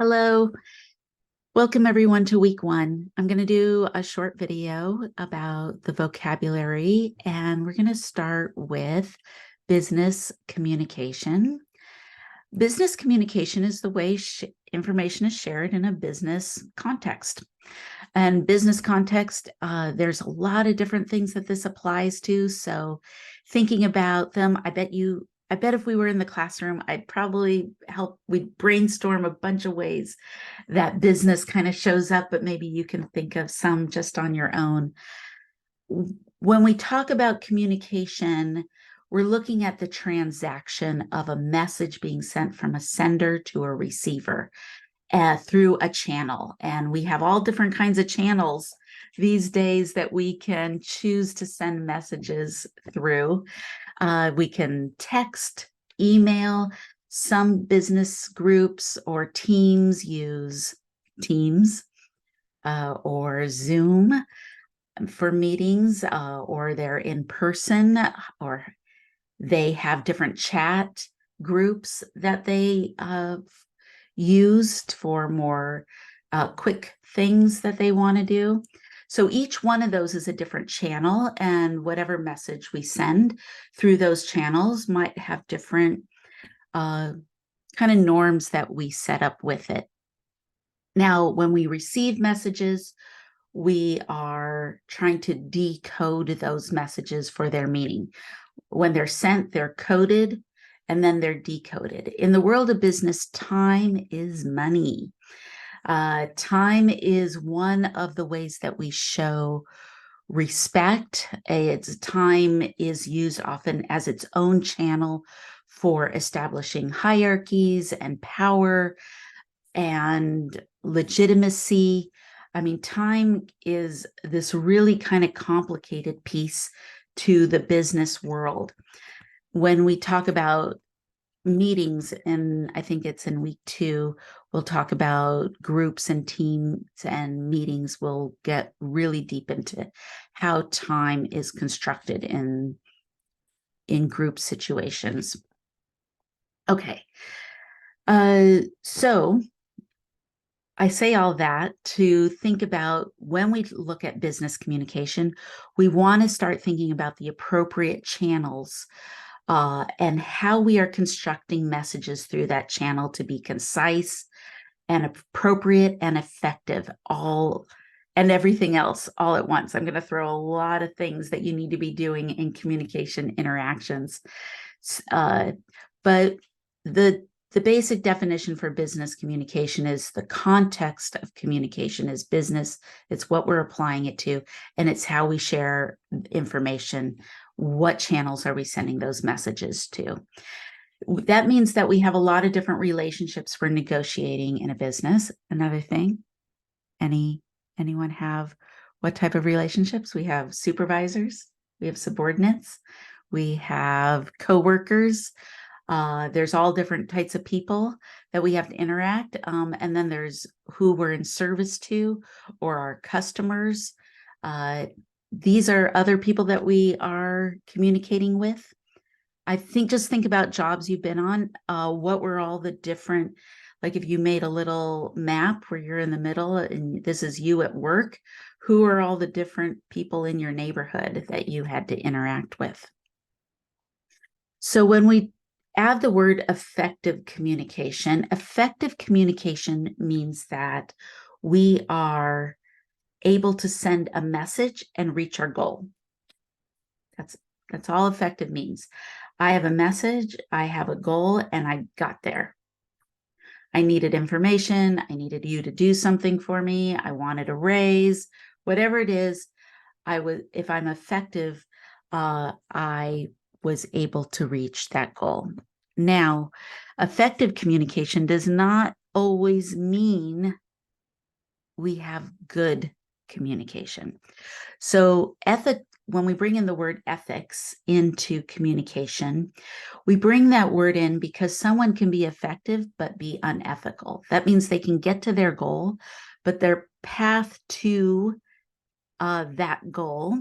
Hello, welcome everyone to week one. I'm going to do a short video about the vocabulary, and we're going to start with business communication. Business communication is the way information is shared in a business context. And business context, there's a lot of different things that this applies to. So thinking about them, I bet if we were in the classroom, we'd brainstorm a bunch of ways that business kind of shows up, but maybe you can think of some just on your own. When we talk about communication, we're looking at the transaction of a message being sent from a sender to a receiver through a channel. And we have all different kinds of channels these days that we can choose to send messages through. We can text, email. Some business groups or teams use Teams or Zoom for meetings, or they're in person, or they have different chat groups that they used for more quick things that they want to do. So each one of those is a different channel, and whatever message we send through those channels might have different kind of norms that we set up with it. Now, when we receive messages, we are trying to decode those messages for their meaning. When they're sent, they're coded, and then they're decoded. In the world of business, time is money. Time is one of the ways that we show respect. Time is used often as its own channel for establishing hierarchies and power and legitimacy. I mean, time is this really kind of complicated piece to the business world. When we talk about meetings, and I think it's in week 2, we'll talk about groups and teams and meetings. We'll get really deep into how time is constructed in group situations. Okay, so I say all that to think about when we look at business communication, we want to start thinking about the appropriate channels and how we are constructing messages through that channel to be concise and appropriate and effective, all and everything else all at once. I'm going to throw a lot of things that you need to be doing in communication interactions. But the basic definition for business communication is the context of communication is business. It's what we're applying it to, and it's how we share information. What channels are we sending those messages to? That means that we have a lot of different relationships for negotiating in a business. Another thing, anyone have what type of relationships? We have supervisors, we have subordinates, we have coworkers. There's all different types of people that we have to interact. And then there's who we're in service to, or our customers. These are other people that we are communicating with. Just think about jobs you've been on. What were all the different, like if you made a little map where you're in the middle and this is you at work, who are all the different people in your neighborhood that you had to interact with? So when we add the word effective communication means that we are able to send a message and reach our goal. That's all effective means. I have a message, I have a goal, and I got there. I needed information, I needed you to do something for me, I wanted a raise, whatever it is, if I'm effective, I was able to reach that goal. Now, effective communication does not always mean we have good communication. So when we bring in the word ethics into communication, we bring that word in because someone can be effective but be unethical. That means they can get to their goal, but their path to that goal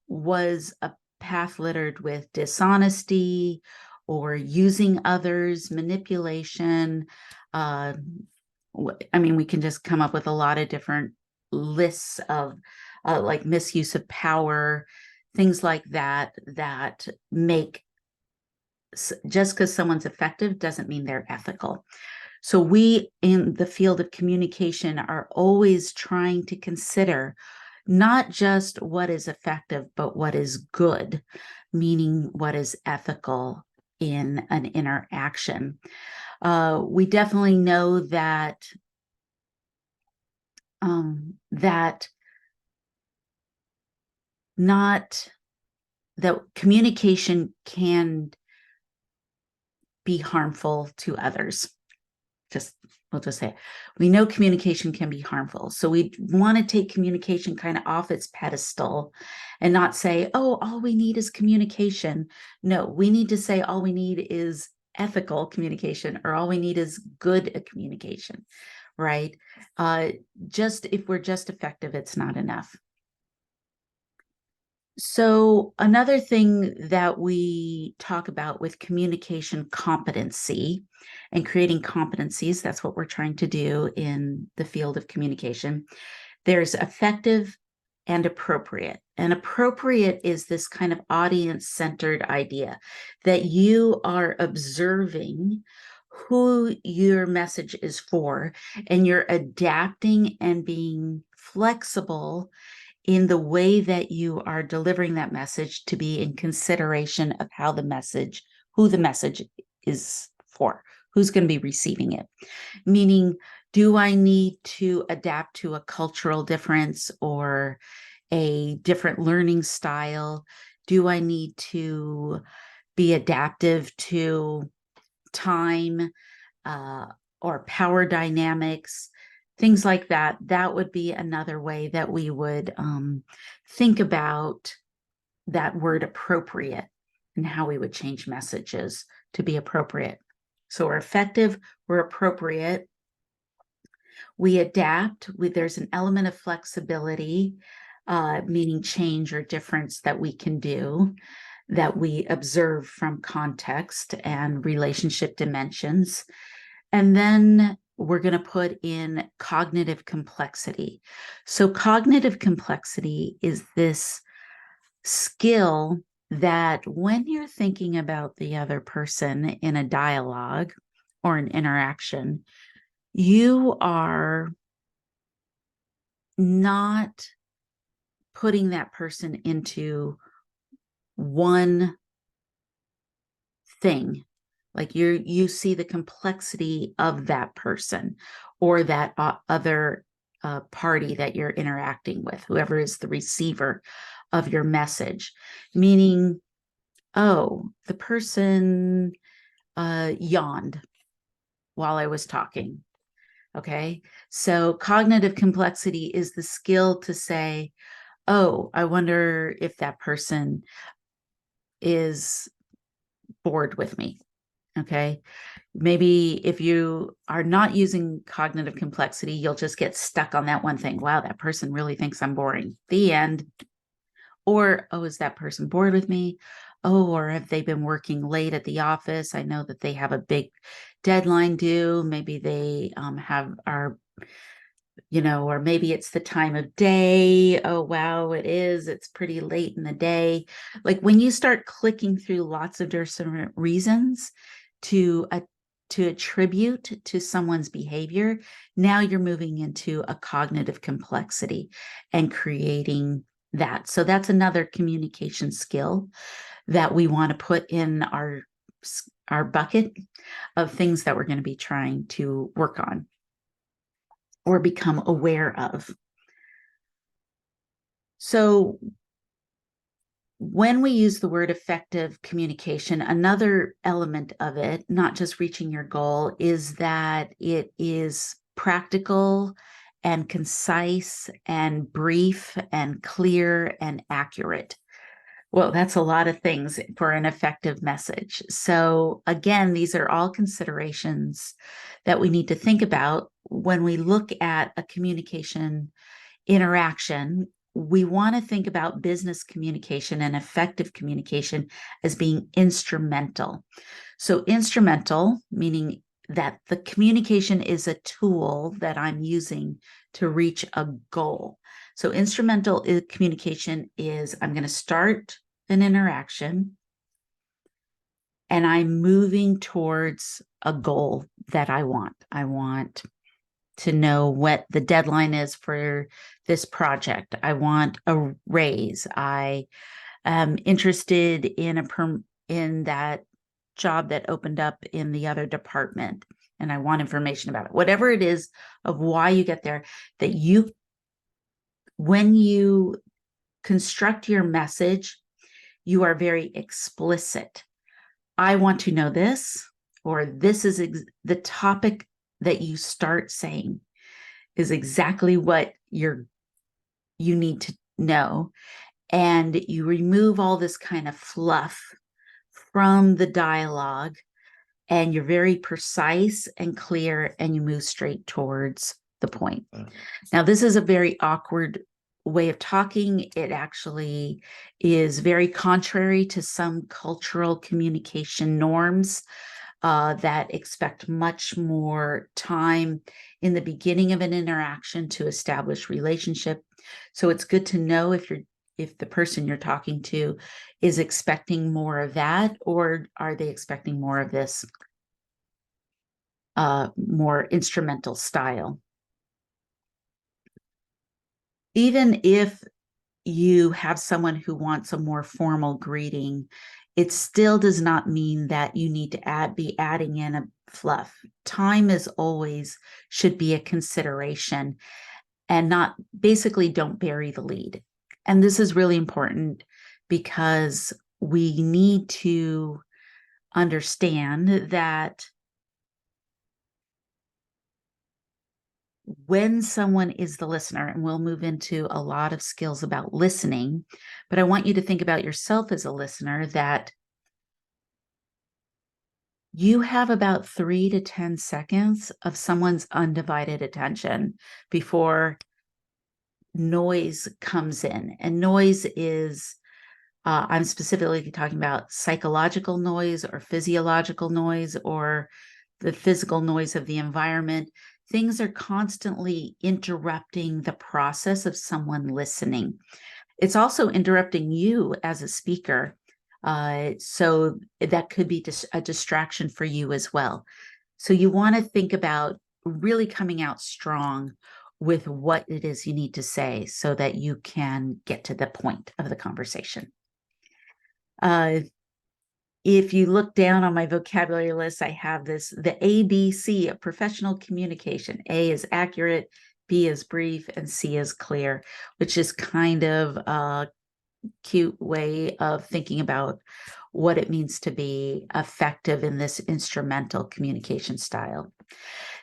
was a path littered with dishonesty or using others, manipulation, I mean, we can just come up with a lot of different lists of like misuse of power, things like that, that make, just because someone's effective doesn't mean they're ethical. So we in the field of communication are always trying to consider not just what is effective, but what is good, meaning what is ethical in an interaction. We definitely know that that not that communication can be harmful to others. Just we'll just say it. We know communication can be harmful, so we want to take communication kind of off its pedestal and not say, oh, all we need is communication. No, we need to say all we need is ethical communication, or all we need is good communication, right? Just if we're just effective, it's not enough. So another thing that we talk about with communication competency and creating competencies, that's what we're trying to do in the field of communication. There's effective and appropriate. And appropriate is this kind of audience-centered idea that you are observing who your message is for, and you're adapting and being flexible in the way that you are delivering that message to be in consideration of how the message, who the message is for, who's going to be receiving it. Meaning, do I need to adapt to a cultural difference or a different learning style? Do I need to be adaptive to time or power dynamics? Things like that. That would be another way that we would think about that word appropriate and how we would change messages to be appropriate. So we're effective, we're appropriate, we adapt, there's an element of flexibility, meaning change or difference that we can do, that we observe from context and relationship dimensions. And then we're going to put in cognitive complexity. So cognitive complexity is this skill that when you're thinking about the other person in a dialogue or an interaction, you are not putting that person into one thing. Like you see the complexity of that person or that other party that you're interacting with, whoever is the receiver of your message. Meaning, oh, the person yawned while I was talking. Okay, so cognitive complexity is the skill to say, oh, I wonder if that person is bored with me. Okay, maybe if you are not using cognitive complexity, you'll just get stuck on that one thing. Wow, that person really thinks I'm boring. The end. Or, oh, is that person bored with me? Oh, or have they been working late at the office? I know that they have a big deadline due. Maybe they are, or maybe it's the time of day. Oh, wow, it is. It's pretty late in the day. Like when you start clicking through lots of different reasons to attribute to someone's behavior, now you're moving into a cognitive complexity and creating that. So that's another communication skill that we want to put in our bucket of things that we're going to be trying to work on or become aware of. So when we use the word effective communication, another element of it, not just reaching your goal, is that it is practical and concise and brief and clear and accurate. Well, that's a lot of things for an effective message. So again, these are all considerations that we need to think about when we look at a communication interaction. We want to think about business communication and effective communication as being instrumental. So instrumental, meaning that the communication is a tool that I'm using to reach a goal. So instrumental communication is I'm going to start an interaction and I'm moving towards a goal that I want. I want to know what the deadline is for this project. I want a raise. I am interested in in that job that opened up in the other department, and I want information about it. Whatever it is of why you get there, that you, when you construct your message, you are very explicit. I want to know this, or this is the topic that you start saying is exactly what you need to know. And you remove all this kind of fluff from the dialogue, and you're very precise and clear, and you move straight towards the point. Now, this is a very awkward way of talking. It actually is very contrary to some cultural communication norms that expect much more time in the beginning of an interaction to establish relationship. So it's good to know if the person you're talking to is expecting more of that, or are they expecting more of this more instrumental style. Even if you have someone who wants a more formal greeting, it still does not mean that you need to be adding in a fluff. Time is always should be a consideration, and not basically don't bury the lead. And this is really important because we need to understand that when someone is the listener, and we'll move into a lot of skills about listening, but I want you to think about yourself as a listener, that you have about 3 to 10 seconds of someone's undivided attention before noise comes in. And noise is, I'm specifically talking about psychological noise or physiological noise or the physical noise of the environment. Things are constantly interrupting the process of someone listening. It's also interrupting you as a speaker. So that could be a distraction for you as well. So you want to think about really coming out strong with what it is you need to say so that you can get to the point of the conversation. If you look down on my vocabulary list, I have the ABC of professional communication. A is accurate, B is brief, and C is clear, which is kind of a cute way of thinking about what it means to be effective in this instrumental communication style.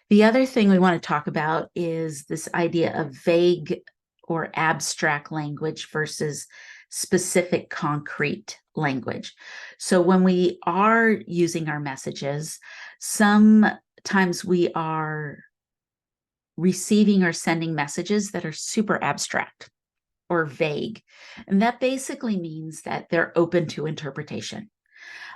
The other thing we want to talk about is this idea of vague or abstract language versus specific concrete language. So when we are using our messages, sometimes we are receiving or sending messages that are super abstract or vague. And that basically means that they're open to interpretation.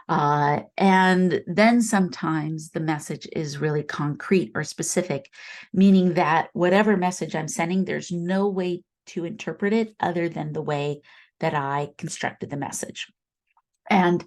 And then sometimes the message is really concrete or specific, meaning that whatever message I'm sending, there's no way to interpret it other than the way that I constructed the message. And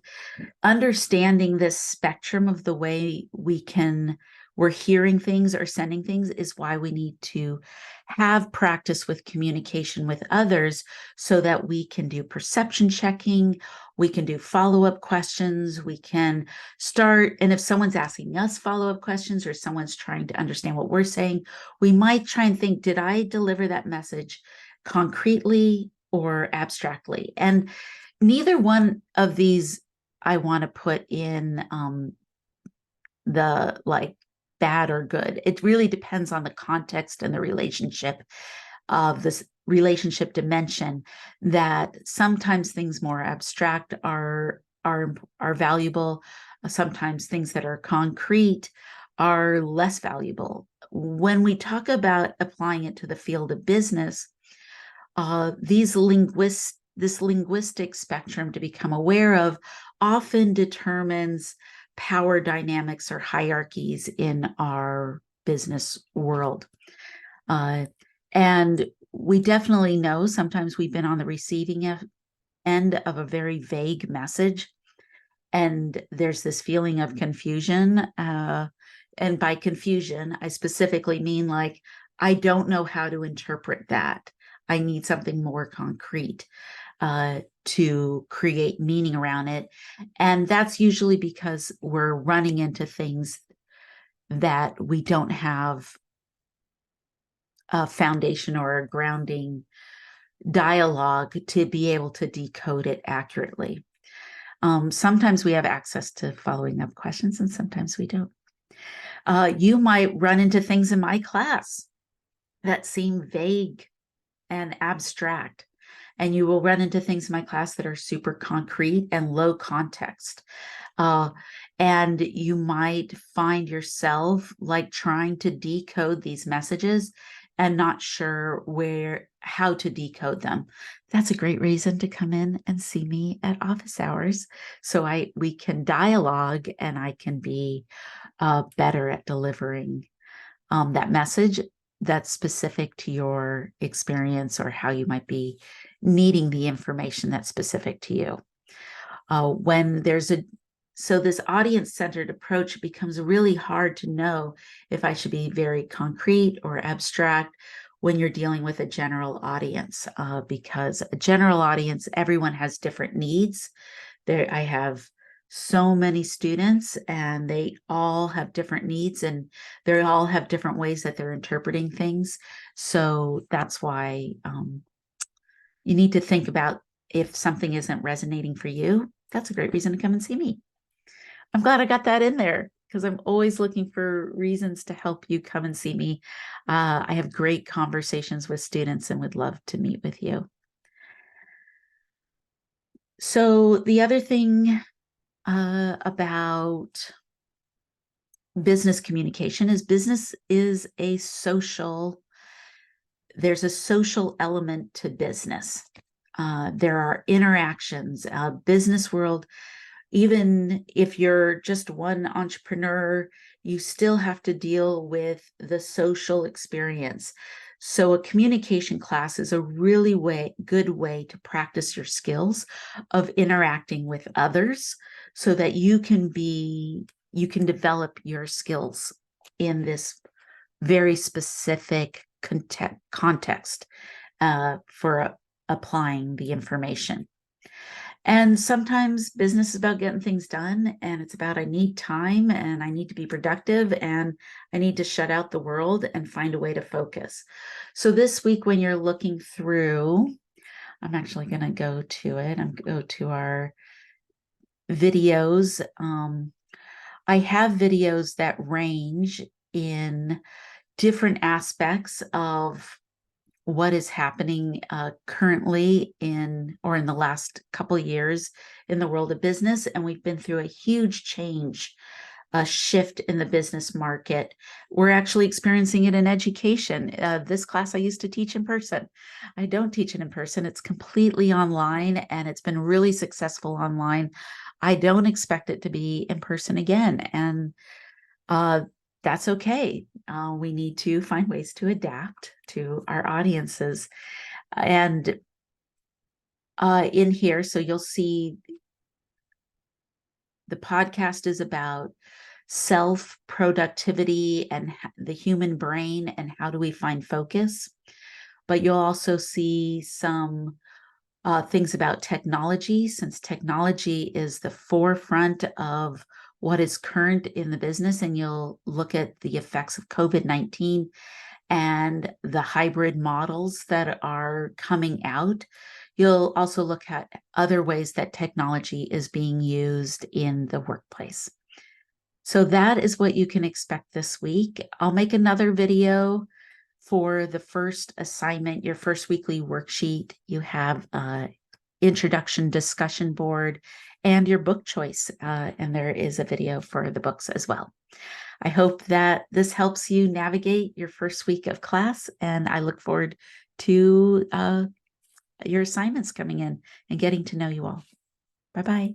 understanding this spectrum of the way we're hearing things or sending things is why we need to have practice with communication with others so that we can do perception checking, we can do follow-up questions, we can start, and if someone's asking us follow-up questions or someone's trying to understand what we're saying, we might try and think, did I deliver that message concretely or abstractly? And neither one of these I want to put in the like bad or good. It really depends on the context and the relationship of this relationship dimension, that sometimes things more abstract are valuable. Sometimes things that are concrete are less valuable. When we talk about applying it to the field of business, this linguistic spectrum to become aware of often determines power dynamics or hierarchies in our business world. And we definitely know sometimes we've been on the receiving end of a very vague message, and there's this feeling of confusion. And by confusion, I specifically mean like, I don't know how to interpret that. I need something more concrete to create meaning around it. And that's usually because we're running into things that we don't have a foundation or a grounding dialogue to be able to decode it accurately. Sometimes we have access to following up questions and sometimes we don't. You might run into things in my class that seem vague and abstract, and you will run into things in my class that are super concrete and low context. And you might find yourself like trying to decode these messages and not sure how to decode them. That's a great reason to come in and see me at office hours, so we can dialogue and I can be better at delivering that message that's specific to your experience or how you might be needing the information that's specific to you. So this audience-centered approach becomes really hard to know if I should be very concrete or abstract when you're dealing with a general audience, because a general audience, everyone has different needs. I have so many students and they all have different needs and they all have different ways that they're interpreting things. So that's why you need to think about if something isn't resonating for you. That's a great reason to come and see me. I'm glad I got that in there because I'm always looking for reasons to help you come and see me. I have great conversations with students and would love to meet with you. So the other thing about business communication is there's a social element to business. There are interactions, business world. Even if you're just one entrepreneur, you still have to deal with the social experience. So a communication class is a really good way to practice your skills of interacting with others so that you can develop your skills in this very specific context for applying the information. And sometimes business is about getting things done, and it's about I need time and I need to be productive and I need to shut out the world and find a way to focus. So this week when you're looking through, I'm actually going to go to it. I'm going to go to our videos. I have videos that range in different aspects of what is happening currently in the last couple of years in the world of business. And we've been through a huge change, a shift in the business market. We're actually experiencing it in education. This class I used to teach in person. I don't teach it in person. It's completely online and it's been really successful online. I don't expect it to be in person again. And that's okay. We need to find ways to adapt to our audiences. And in here, so you'll see the podcast is about self-productivity and the human brain and how do we find focus. But you'll also see some things about technology, since technology is the forefront of what is current in the business, and you'll look at the effects of COVID-19 and the hybrid models that are coming out. You'll also look at other ways that technology is being used in the workplace. So that is what you can expect this week. I'll make another video for the first assignment, your first weekly worksheet. You have introduction discussion board and your book choice. And there is a video for the books as well. I hope that this helps you navigate your first week of class, and I look forward to your assignments coming in and getting to know you all. Bye-bye.